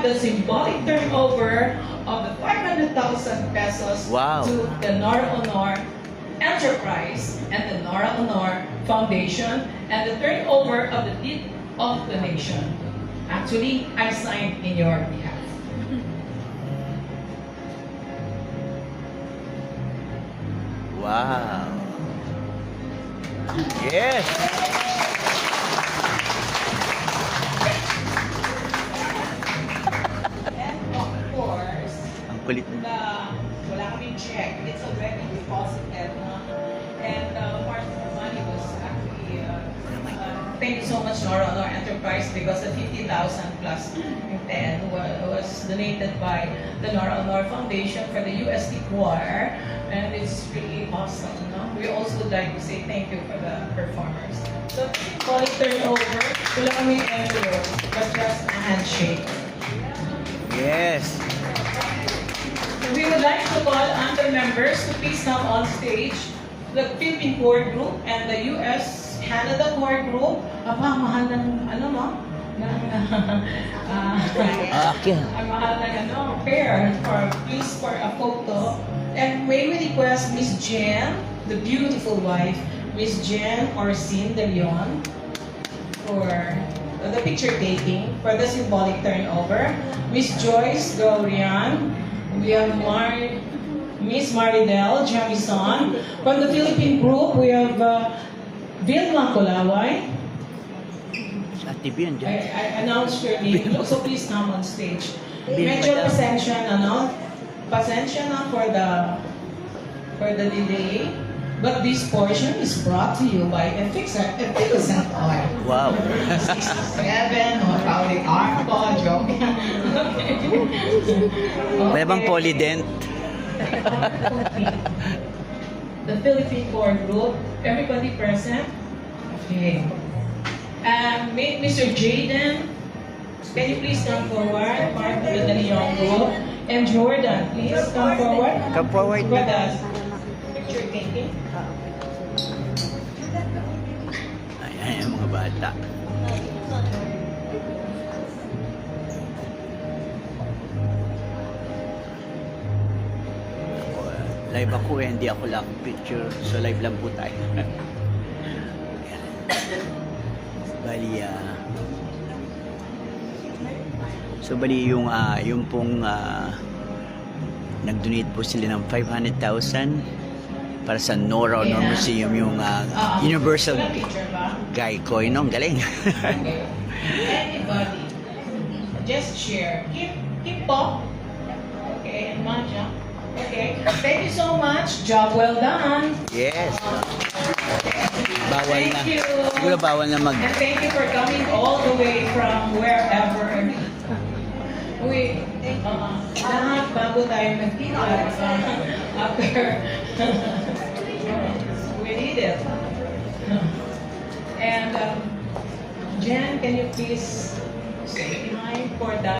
the symbolic turnover of the 500,000 pesos Wow. to the Nora Honor Enterprise and the Nora Honor Foundation, and the turnover of the deed of donation. Actually, I signed in your behalf. Wow. Yes. And of course, Ang kulit mo. wala kaming check. It's already deposited. And part of the money was actually, thank you so much, Nora Honor Enterprise, because the 50,000 plus 10 was donated by the Nora Honor Foundation for the UST Choir. And it's really awesome. No? We also would like to say thank you for the performers. So, call it turnover. Wala kaming envelope, but just a handshake. Yes. We would like to call on the members to please come on stage. The Philippine Choir Group and the US Canada Choir Group. Aba, mahal ng, ano mo? Okay. Ang mahal ng pair please for a photo. And may we request Miss Jen, the beautiful wife, Miss Jen Orsin de Leon, for the picture taking, for the symbolic turnover. Miss Joyce Gaurian, we have Miss Maridel Jamison. From the Philippine group, we have Vilma Kulaway. Sa TV yan dyan. I announced your name, so please come on stage. Vilma Medyo daw. pasensya na for the delay. But this portion is brought to you by Efficient Oil. Wow. 67, o Pauli Arco, joke. May bang polydent? The Philippine Choir Group, everybody present? Okay. Mr. Jaden, can you please come forward, part of the De Leon Group? And Jordan, please come forward. Come forward For na. the picture taking. Ayan, yung mga bata. Live ako eh, hindi ako lang picture. So live lang po tayo. Ayan. Bali, so bali yung pong nag-donate po sila ng 500,000 para sa Nora Honor Yeah. Museum, yung Universal Wala picture ba? Guy Coin. Ang galing. Okay. Anybody, just share. Keep po. Okay, and Manja. Okay. Thank you so much. Job well done. Yes. Bawal Thank na. you. Siguro bawal na mag... And thank you for coming all the way from wherever. Lahat bago tayo nagkita after we need it. And Jen, can you please say hi for that?